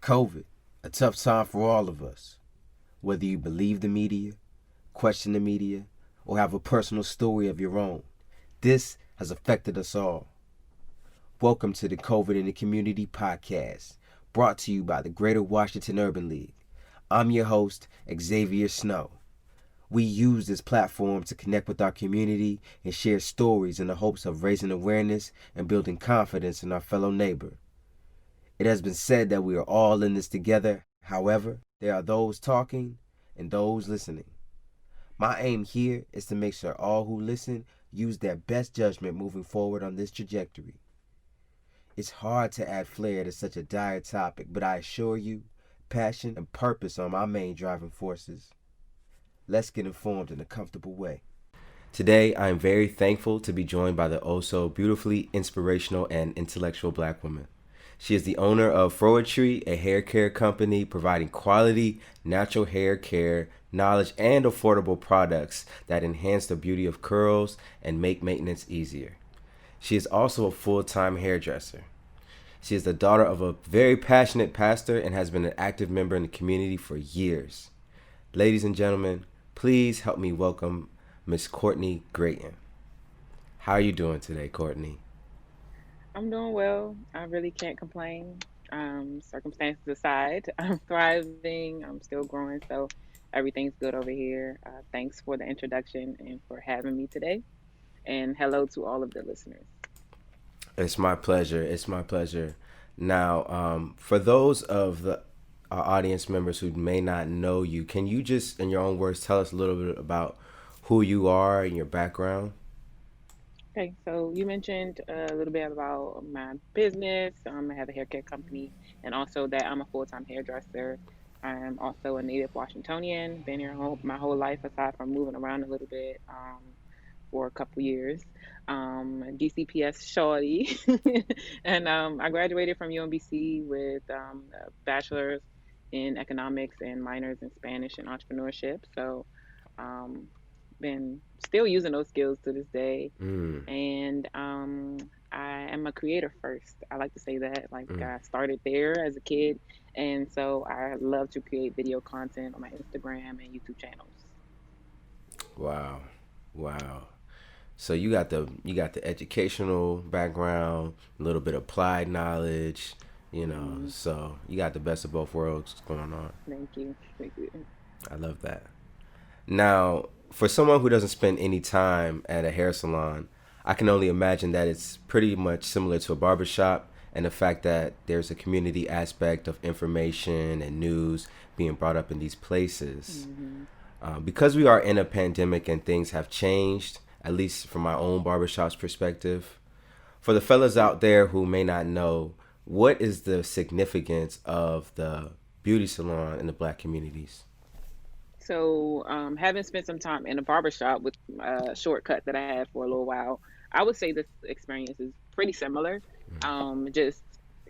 COVID, a tough time for all of us. Whether you believe the media, question the media, or have a personal story of your own, this has affected us all. Welcome to the COVID in the Community podcast, brought to you by the Greater Washington Urban League. I'm your host, Xavier Snow. We use this platform to connect with our community and share stories in the hopes of raising awareness and building confidence in our fellow neighbor. It has been said that we are all in this together. However, there are those talking and those listening. My aim here is to make sure all who listen use their best judgment moving forward on this trajectory. It's hard to add flair to such a dire topic, but I assure you, passion and purpose are my main driving forces. Let's get informed in a comfortable way. Today, I am very thankful to be joined by the oh-so beautifully inspirational and intellectual Black woman. She is the owner of Froetry, a hair care company providing quality, natural hair care, knowledge, and affordable products that enhance the beauty of curls and make maintenance easier. She is also a full-time hairdresser. She is the daughter of a very passionate pastor and has been an active member in the community for years. Ladies and gentlemen, please help me welcome Miss Courtney Grayton. How are you doing today, Courtney? I'm doing well. I really can't complain. Circumstances aside, I'm thriving. I'm still growing, so everything's good over here. Thanks for the introduction and for having me today. And hello to all of the listeners. It's my pleasure. It's my pleasure. Now, for those of our audience members who may not know you, can you just, in your own words, tell us a little bit about who you are and your background? Okay, so you mentioned a little bit about my business. I have a hair care company, and also that I'm a full-time hairdresser. I'm also a native Washingtonian. Been here my whole life, aside from moving around a little bit for a couple years. DCPS Shorty, and I graduated from UMBC with a bachelor's in economics and minors in Spanish and entrepreneurship. So, um, been still using those skills to this day, Mm, and I am a creator first. I like to say that. Like mm. I started there as a kid, and so I love to create video content on my Instagram and YouTube channels. Wow. Wow. So you got the educational background, a little bit of applied knowledge, Hmm. so you got the best of both worlds going on. Thank you. Thank you. I love that. Now, for someone who doesn't spend any time at a hair salon, I can only imagine that it's pretty much similar to a barbershop and the fact that there's a community aspect of information and news being brought up in these places. Hmm. Because we are in a pandemic and things have changed, at least from my own barbershop's perspective, for the fellas out there who may not know, what is the significance of the beauty salon in the Black communities? So, having spent some time in a barbershop with a shortcut that I had for a little while, I would say this experience is pretty similar. Just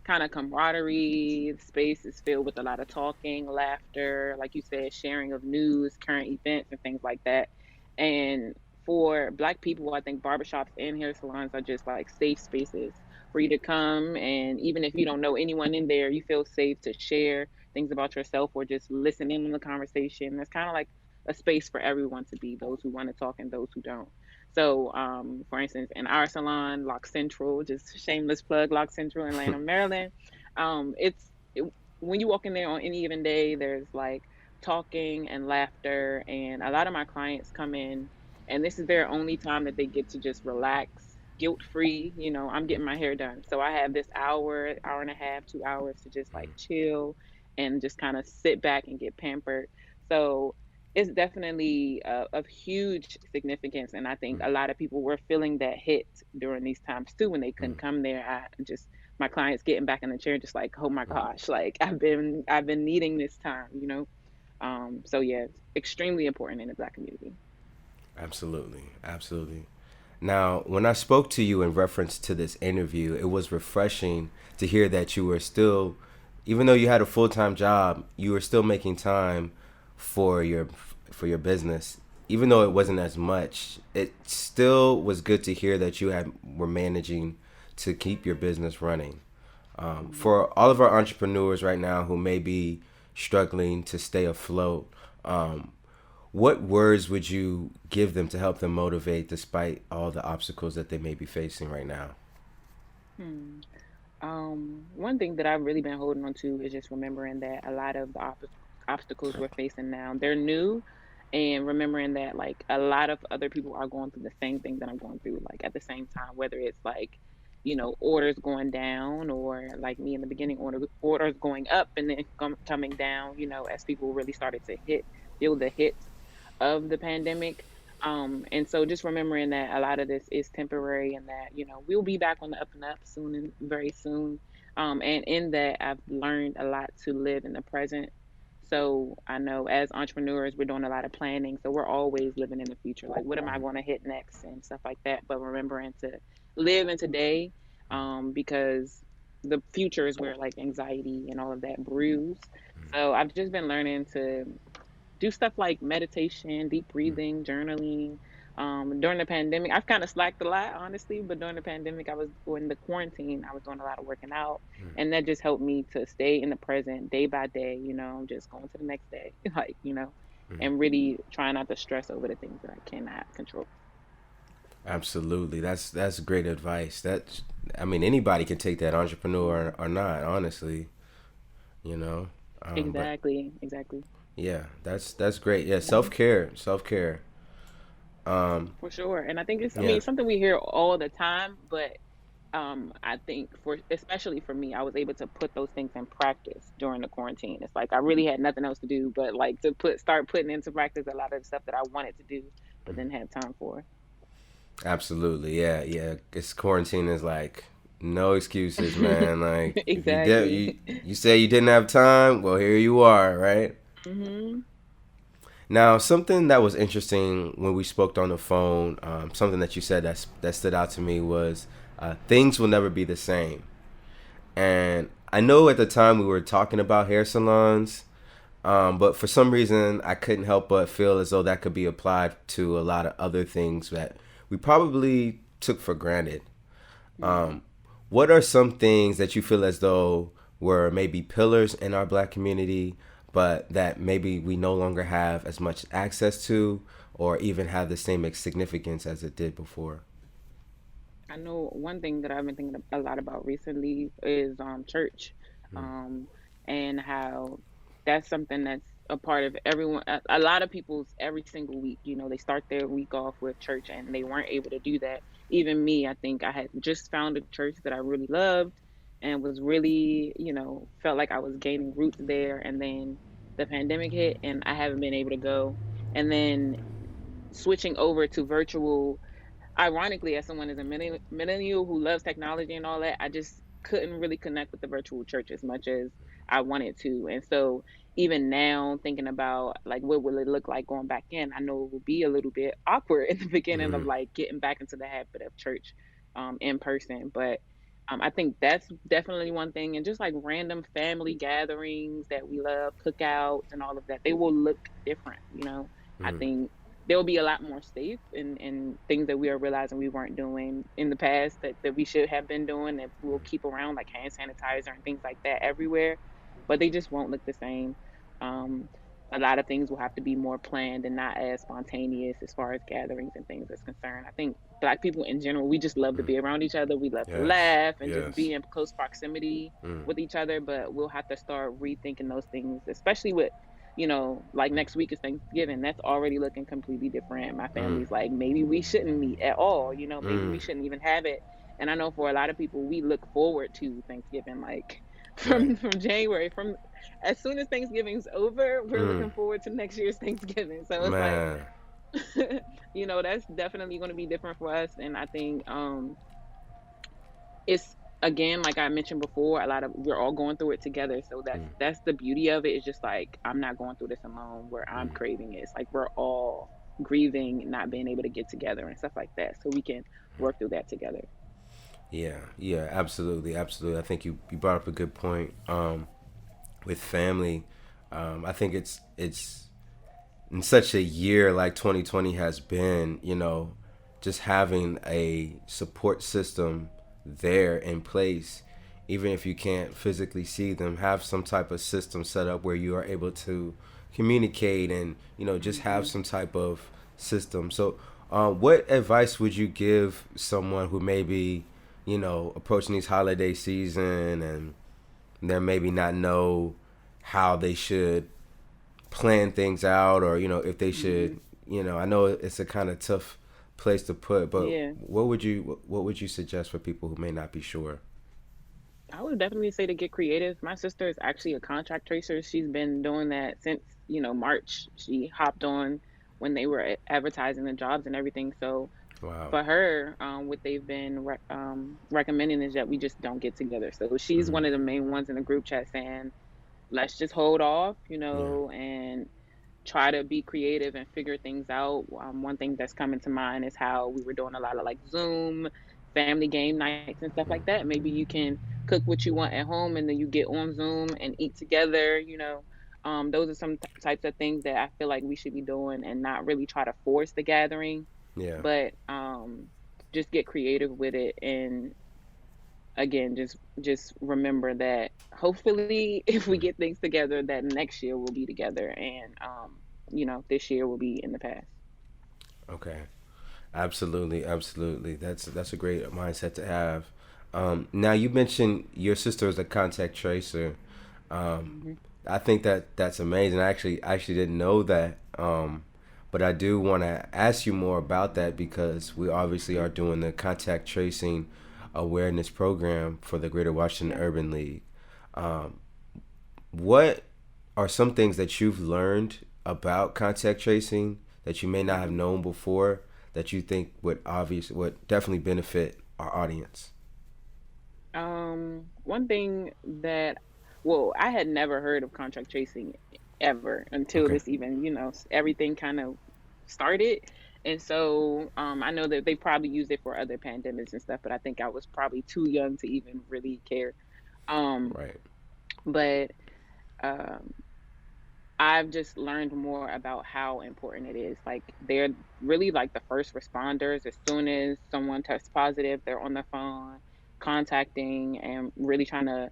kind of camaraderie. The space is filled with a lot of talking, laughter, like you said, sharing of news, current events, and things like that. And for Black people, I think barbershops and hair salons are just like safe spaces for you to come. And even if you don't know anyone in there, you feel safe to share things about yourself or just listen in on the conversation. It's kind of like a space for everyone to be, those who want to talk and those who don't. So, for instance, in our salon, Lock Central, just shameless plug, Lock Central in Lanham, Maryland. It's when you walk in there on any given day, there's like talking and laughter, and a lot of my clients come in, and this is their only time that they get to just relax, guilt free. I'm getting my hair done, so I have this hour and a half, 2 hours to just like chill and just kind of sit back and get pampered. So it's definitely of huge significance, and I think Mm, a lot of people were feeling that hit during these times too when they couldn't mm, come there. I just My clients getting back in the chair, just like, oh my mm. gosh, like I've been needing this time. So yeah, it's extremely important in the Black community. Absolutely, absolutely. Now, when I spoke to you in reference to this interview, it was refreshing to hear that you were still, even though you had a full-time job, you were still making time for your business. Even though it wasn't as much, it still was good to hear that you were managing to keep your business running. For all of our entrepreneurs right now who may be struggling to stay afloat, what words would you give them to help them motivate despite all the obstacles that they may be facing right now? Hmm. One thing that I've really been holding on to is just remembering that a lot of the obstacles we're facing now, they're new, and remembering that like a lot of other people are going through the same thing that I'm going through, like at the same time, whether it's like, orders going down or like me in the beginning, orders going up and then coming down, as people really started to feel the hit of the pandemic. And so just remembering that a lot of this is temporary and that, we'll be back on the up and up soon and very soon. And in that, I've learned a lot to live in the present. So I know as entrepreneurs, we're doing a lot of planning. So we're always living in the future. Like, what am I going to hit next and stuff like that. But remembering to live in today, because the future is where like anxiety and all of that brews. So I've just been learning to do stuff like meditation, deep breathing, journaling. During the pandemic, I've kind of slacked a lot, honestly, but during the pandemic, in the quarantine, I was doing a lot of working out, and that just helped me to stay in the present day by day, just going to the next day, like, and really trying not to stress over the things that I cannot control. Absolutely, that's great advice. I mean, anybody can take that, entrepreneur or not, honestly, you know. But Exactly, exactly. yeah, that's great. Yeah, self-care, self-care. For sure. And I think I mean, Yeah. it's something we hear all the time, but I think especially for me, I was able to put those things in practice during the quarantine. It's like I really had nothing else to do but like to start putting into practice a lot of the stuff that I wanted to do but didn't have time for. Absolutely, yeah, yeah. This quarantine is like no excuses, man. Like if you did, Exactly. you say you didn't have time, well, here you are, right? Mhm. Now, something that was interesting when we spoke on the phone, something that you said that stood out to me was things will never be the same. And I know at the time we were talking about hair salons, but for some reason I couldn't help but feel as though that could be applied to a lot of other things that we probably took for granted. Mhm. What are some things that you feel as though were maybe pillars in our black community, but that maybe we no longer have as much access to, or even have the same significance as it did before? I know one thing that I've been thinking a lot about recently is church, um, and how that's something that's a part of everyone. A lot of people's every single week. They start their week off with church, and they weren't able to do that. Even me, I think I had just found a church that I really loved, and was really, felt like I was gaining roots there, and then the pandemic hit, and I haven't been able to go. And then switching over to virtual, ironically, as someone as a millennial who loves technology and all that, I just couldn't really connect with the virtual church as much as I wanted to. And so even now thinking about like what will it look like going back in, I know it will be a little bit awkward in the beginning of Mm, like getting back into the habit of church in person. But I think that's definitely one thing. And just like random family gatherings that we love, cookouts and all of that, they will look different. I mm, think there'll be a lot more safe and things that we are realizing we weren't doing in the past that we should have been doing that we'll keep around like hand sanitizer and things like that everywhere, but they just won't look the same. Um, a lot of things will have to be more planned and not as spontaneous as far as gatherings and things is concerned. I think black people in general, we just love to mm. be around each other. We love to Yes, laugh and just yes. be in close proximity Mm, with each other, but we'll have to start rethinking those things, especially with like next week is Thanksgiving. That's already looking completely different. My mm, family's like, maybe we shouldn't meet at all. Maybe we mm. shouldn't even have it. And I know for a lot of people, we look forward to Thanksgiving, like Right. from January. From as soon as Thanksgiving's over, we're Mm, looking forward to next year's Thanksgiving. So it's like, man. that's definitely going to be different for us. And I think it's again like I mentioned before, a lot of we're all going through it together, so that's the beauty of it. It's just like I'm not going through this alone where I'm craving it. It's like we're all grieving not being able to get together and stuff like that, so we can work through that together. Yeah, yeah, absolutely, absolutely. I think you brought up a good point. With family, I think it's in such a year like 2020 has been, just having a support system there in place even if you can't physically see them, have some type of system set up where you are able to communicate and just have Hmm. some type of system. So, what advice would you give someone who may be approaching these holiday season and they maybe not know how they should plan things out, or if they Hmm. should, I know it's a kind of tough place to put, but Yeah. what would you suggest for people who may not be sure? I would definitely say to get creative. My sister is actually a contract tracer. She's been doing that since, March. She hopped on when they were advertising the jobs and everything. So Wow. for her, what they've been recommending is that we just don't get together. So she's Hmm. one of the main ones in the group chat saying, let's just hold off, Yeah. and try to be creative and figure things out. One thing that's coming to mind is how we were doing a lot of like Zoom family game nights and stuff like that. Maybe you can cook what you want at home and then you get on Zoom and eat together. Those are some types of things that I feel like we should be doing and not really try to force the gathering, Yeah. but just get creative with it. And again, just remember that hopefully if we Mm. get things together, that next year we'll be together, and this year will be in the past. Okay. Absolutely, absolutely. That's a great mindset to have. Now you mentioned your sister is a contact tracer. Um, Hmm. I think that's amazing. I actually didn't know that. But I do want to ask you more about that because we obviously Hmm. are doing the contact tracing awareness program for the Greater Washington Yeah. Urban League. Um, what are some things that you've learned about contact tracing that you may not have Hmm. known before that you think would definitely benefit our audience? One thing that, well, I had never heard of contract tracing ever until Okay. this even, everything kind of started. And so I know that they probably used it for other pandemics and stuff, but I think I was probably too young to even really care. Um, Right. but um, I've just learned more about how important it is. Like they're really like the first responders. As soon as someone tests positive, they're on the phone contacting and really trying to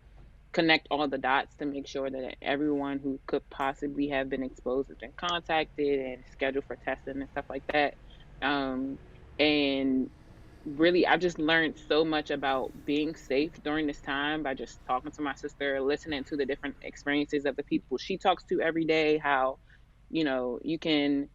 connect all the dots to make sure that everyone who could possibly have been exposed has been contacted and scheduled for testing and stuff like that. Um, and really, I've just learned so much about being safe during this time by just talking to my sister, listening to the different experiences of the people she talks to every day, how, you can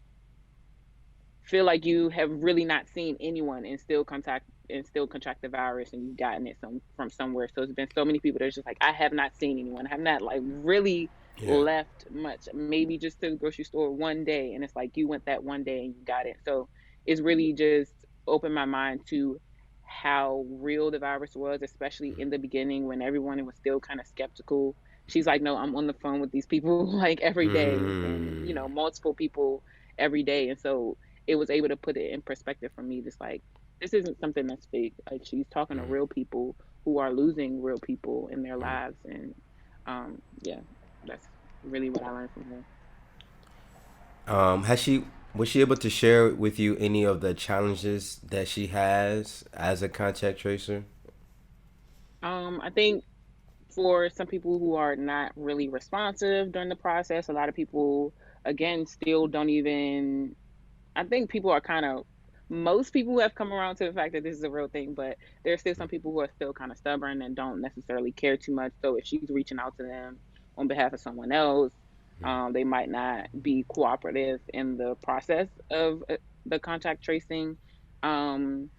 feel like you have really not seen anyone and still contract the virus, and you've gotten it from somewhere. So it's been so many people that's just like, I have not seen anyone, I have not like really Yeah. left much, maybe just to the grocery store one day, and it's like you went that one day and you got it. So it's really just opened my mind to how real the virus was, especially in the beginning when everyone was still kind of skeptical. She's like, no, I'm on the phone with these people like every day, and Mm. multiple people every day. And so it was able to put it in perspective for me, just like this isn't something that's fake. Like she's talking to Mm. real people who are losing real people in their Mm. lives. And yeah, that's really what I learned from her. Has she was she able to share with you any of the challenges that she has as a contact tracer? I think for some people who are not really responsive during the process, a lot of people again still don't even, I think people are kind of, most people have come around to the fact that this is a real thing, but there's still some people who are still kind of stubborn and don't necessarily care too much. So if she's reaching out to them on behalf of someone else, they might not be cooperative in the process of the contact tracing. Um,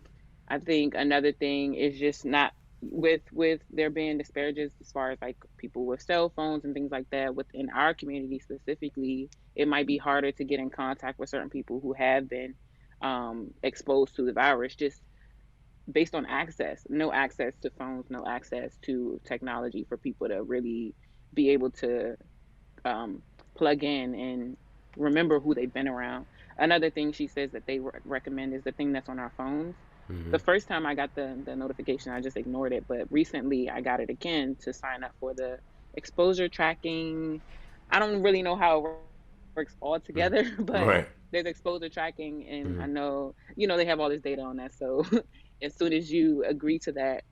I think another thing is just not, with there being disparages as far as like people with cell phones and things like that within our community specifically, it might be harder to get in contact with certain people who have been exposed to the virus, just based on access, no access to phones, no access to technology for people to really be able to um, plug in and remember who they've been around. Another thing she says that they recommend is the thing that's on our phones. Mm-hmm. The first time I got the notification, I just ignored it, but recently I got it again to sign up for the exposure tracking. I don't really know how it works all together, but Right. there's exposure tracking, and Mm-hmm. I know they have all this data on that. So as soon as you agree to that,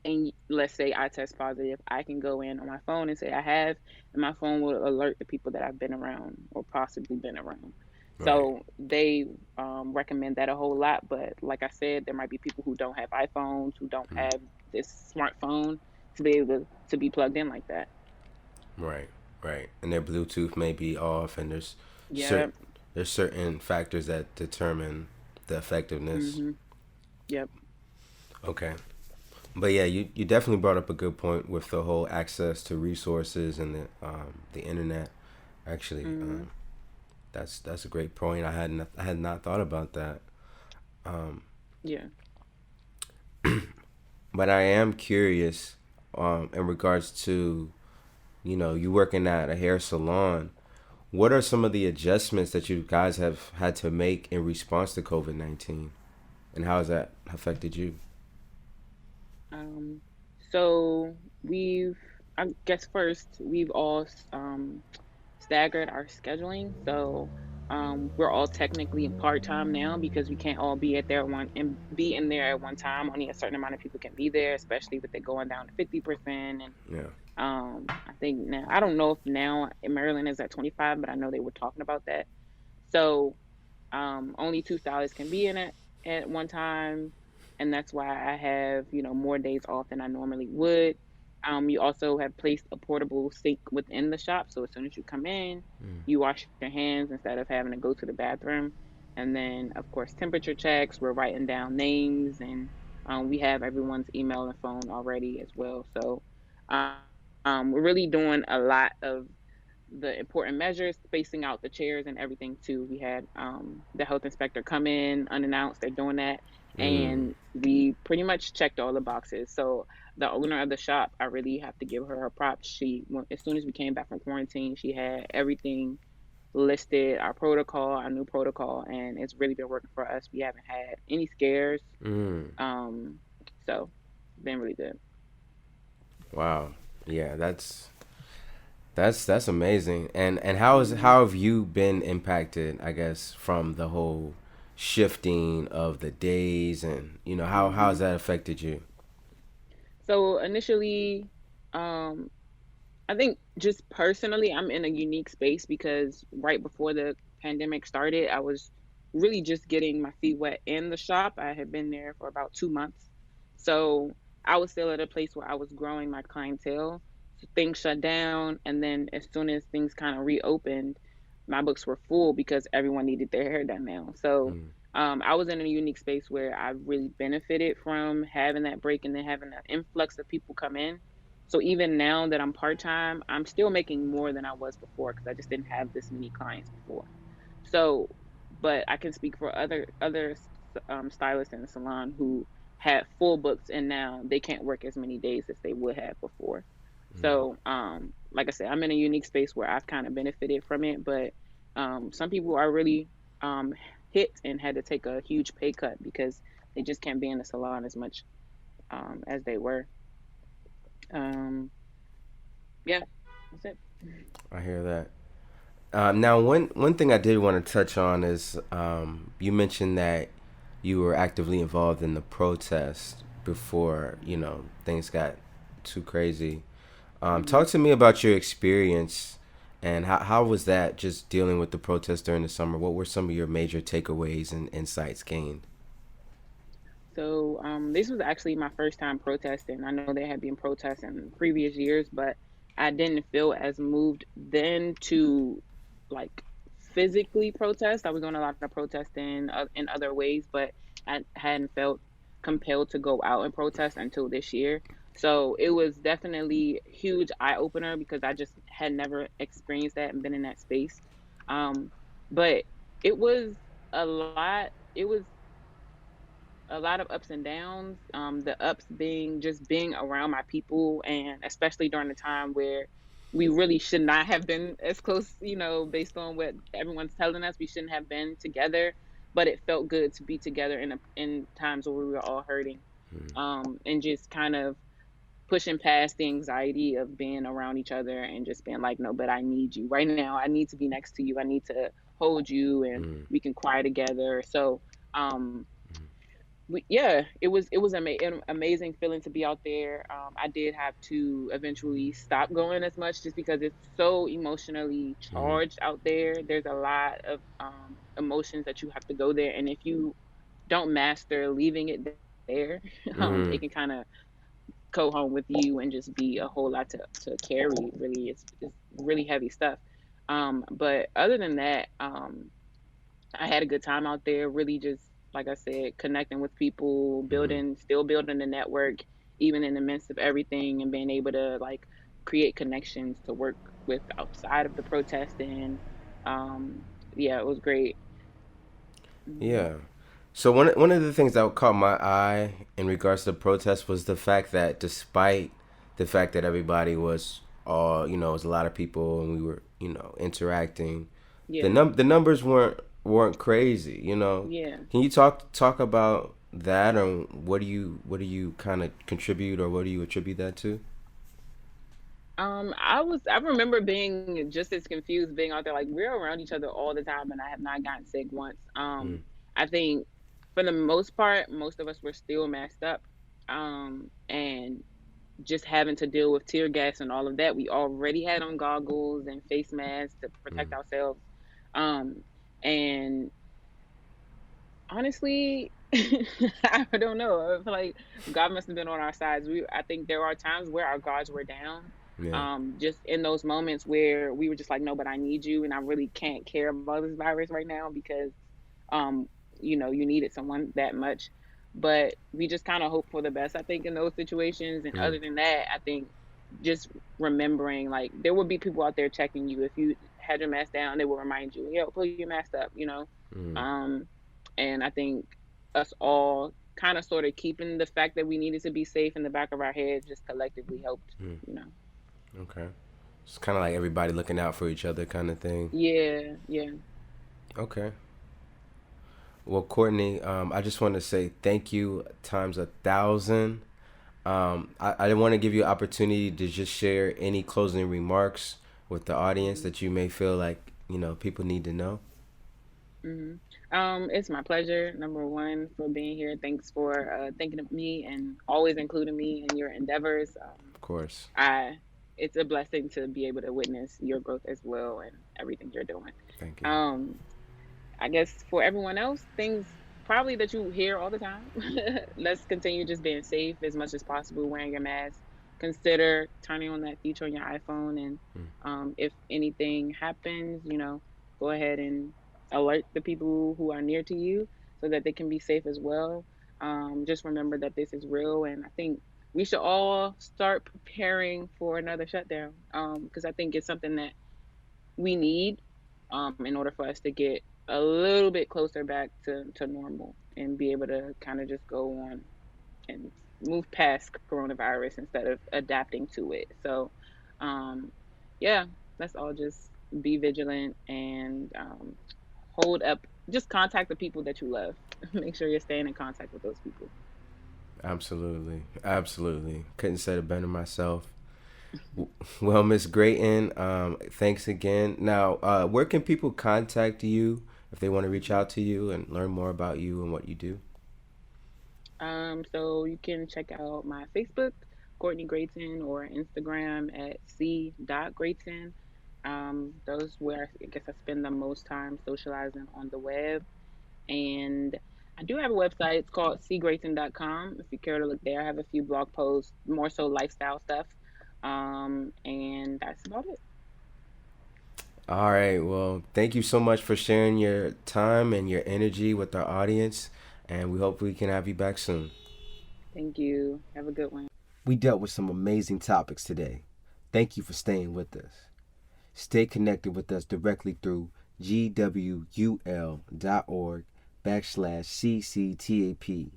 and let's say I test positive, I can go in on my phone and say I have, and my phone will alert the people that I've been around or possibly been around. Right. So they recommend that a whole lot. But like I said, there might be people who don't have iPhones, who don't Mm. have this smartphone to be able to be plugged in like that. Right. Right. And their Bluetooth may be off, and Yeah. certain there's certain factors that determine the effectiveness. Mhm. Yep. Okay. But yeah, you definitely brought up a good point with the whole access to resources and the internet. Actually, Mhm. that's a great point. I had not thought about that. Um, Yeah. but I am curious in regards to you working at a hair salon. What are some of the adjustments that you guys have had to make in response to COVID-19, and how has that affected you? Um. So we've, I guess first we've all staggered our scheduling. So we're all technically in part time now because we can't all be at there one and be in there at one time. Only a certain amount of people can be there, especially with it going down to 50%. And Yeah. I think now I don't know if now in Maryland is at 25, but I know they were talking about that. So only two stylists can be in it at one time, and that's why I have more days off than I normally would. You also have placed a portable sink within the shop, so as soon as you come in, Mm. you wash your hands instead of having to go to the bathroom. And then, of course, temperature checks. We're writing down names, and we have everyone's email and phone already as well. So we're really doing a lot of the important measures, spacing out the chairs and everything too. We had the health inspector come in unannounced. They're doing that, Mm. and we pretty much checked all the boxes. So the owner of the shop, I really have to give her her props. As soon as we came back from quarantine, she had everything listed, our protocol, our new protocol, and it's really been working for us. We haven't had any scares. Mm. Um, so been really good. Wow. Yeah, that's amazing. And Mhm. how have you been impacted, I guess, from the whole shifting of the days, and how has Mhm. that affected you? So initially, um, I think just personally, I'm in a unique space because right before the pandemic started, I was really just getting my feet wet in the shop. I had been there for about 2 months. So I was still at a place where I was growing my clientele. So things shut down. And then as soon as things kind of reopened, my books were full because everyone needed their hair done now. So Mm. I was in a unique space where I really benefited from having that break and then having an influx of people come in. So even now that I'm part time, I'm still making more than I was before because I just didn't have this many clients before. So, but I can speak for other stylists in the salon who had full books and now they can't work as many days as they would have before. Mm. So, like I said, I'm in a unique space where I've kind of benefited from it, but some people are really um, hit and had to take a huge pay cut because they just can't be in the salon as much as they were. Um, yeah, that's it. I hear that. Now, one thing I did want to touch on is you mentioned that you were actively involved in the protest before things got too crazy. Hmm. Talk to me about your experience, and how was that just dealing with the protest during the summer? What were some of your major takeaways and insights gained? So this was actually my first time protesting. I know there had been protests in previous years, but I didn't feel as moved then to like physically protest. I was doing a lot of protesting in other ways, but I hadn't felt compelled to go out and protest until this year. So it was definitely a huge eye opener because I just had never experienced that and been in that space. Um, but it was a lot. It was a lot of ups and downs. The ups being just being around my people, and especially during the time where we really should not have been as close, based on what everyone's telling us, we shouldn't have been together. But it felt good to be together in times where we were all hurting, Mm. and just kind of pushing past the anxiety of being around each other and just being like, no, but I need you right now. I need to be next to you. I need to hold you, and Mm. we can cry together. So, um, Yeah, it was an amazing feeling to be out there. I did have to eventually stop going as much just because it's so emotionally Mm-hmm. charged out there. There's a lot of emotions that you have to go there, and if you don't master leaving it there, it can Mm-hmm. kind of go home with you and just be a whole lot to carry. Really, it's really heavy stuff. But other than that, I had a good time out there, really just like I said, connecting with people, Mm-hmm. still building the network, even in the midst of everything, and being able to like create connections to work with outside of the protesting. Um, yeah, it was great. Hmm. Yeah. So one of the things that caught my eye in regards to the protest was the fact that despite the fact that everybody was all, you know, it was a lot of people and we were, you know, interacting, Yeah, the numbers weren't crazy, you know. yeah. Can you talk about that, or what do you kind of contribute, or what do you attribute that to? I remember being just as confused being out there. Like we're around each other all the time, and I have not gotten sick once. Mm, I think for the most part, most of us were still masked up. And just having to deal with tear gas and all of that. We already had on goggles and face masks to protect mm, ourselves. Um, and honestly, I don't know. I feel like God must have been on our sides. I think there are times where our guards were down. yeah. Just in those moments where we were just like, no, but I need you, and I really can't care about this virus right now because, um, you needed someone that much. But we just kind of hope for the best, I think, in those situations. And Mm, other than that, I think just remembering like there would be people out there checking you if you had your mask down. They will remind you, yo, pull your mask up. mm, Um, and I think us all kind of sort of keeping the fact that we needed to be safe in the back of our heads just collectively helped, mm. you know. Okay. It's kind of like everybody looking out for each other, kind of thing. Yeah, yeah. Okay. Well, Courtney, I just want to say thank you times 1,000. I want to give you an opportunity to just share any closing remarks with the audience Hmm. that you may feel like, people need to know. Hmm. It's my pleasure, number one, for being here. Thanks for thinking of me and always including me in your endeavors. Of course. I It's a blessing to be able to witness your growth as well and everything you're doing. Thank you. Um, I guess for everyone else, things probably that you hear all the time. Let's continue just being safe as much as possible, wearing your mask. Consider turning on that feature on your iPhone, and Mm, if anything happens, go ahead and alert the people who are near to you so that they can be safe as well. Just remember that this is real, and I think we should all start preparing for another shutdown because I think it's something that we need in order for us to get a little bit closer back to normal and be able to kind of just go on and move past coronavirus instead of adapting to it. So, um, yeah, let's all just be vigilant and hold up, just contact the people that you love. Make sure you're staying in contact with those people. absolutely. Absolutely. Couldn't say it better myself. Well, Miss Grayton, thanks again. Now, where can people contact you if they want to reach out to you and learn more about you and what you do? So you can check out my Facebook, Courtney Grayton, or Instagram at c.grayton. Those where I guess I spend the most time socializing on the web. And I do have a website. It's called cgrayton.com. If you care to look there, I have a few blog posts, more so lifestyle stuff. And that's about it. All right. Well, thank you so much for sharing your time and your energy with our audience, and we hope we can have you back soon. Thank you. Have a good one. We dealt with some amazing topics today. Thank you for staying with us. Stay connected with us directly through gwul.org/CCTAP.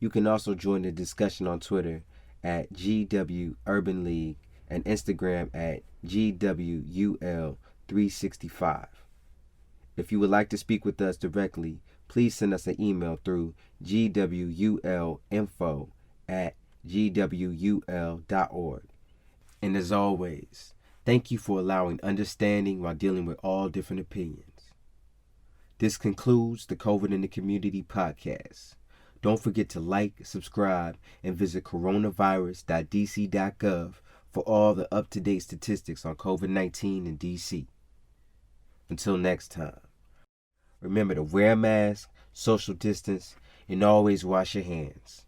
You can also join the discussion on Twitter at GW Urban League and Instagram at GWUL365. If you would like to speak with us directly, please send us an email through gwulinfo@gwul.org. And as always, thank you for allowing understanding while dealing with all different opinions. This concludes the COVID in the Community podcast. Don't forget to like, subscribe, and visit coronavirus.dc.gov for all the up-to-date statistics on COVID-19 in DC. Until next time, remember to wear a mask, social distance, and always wash your hands.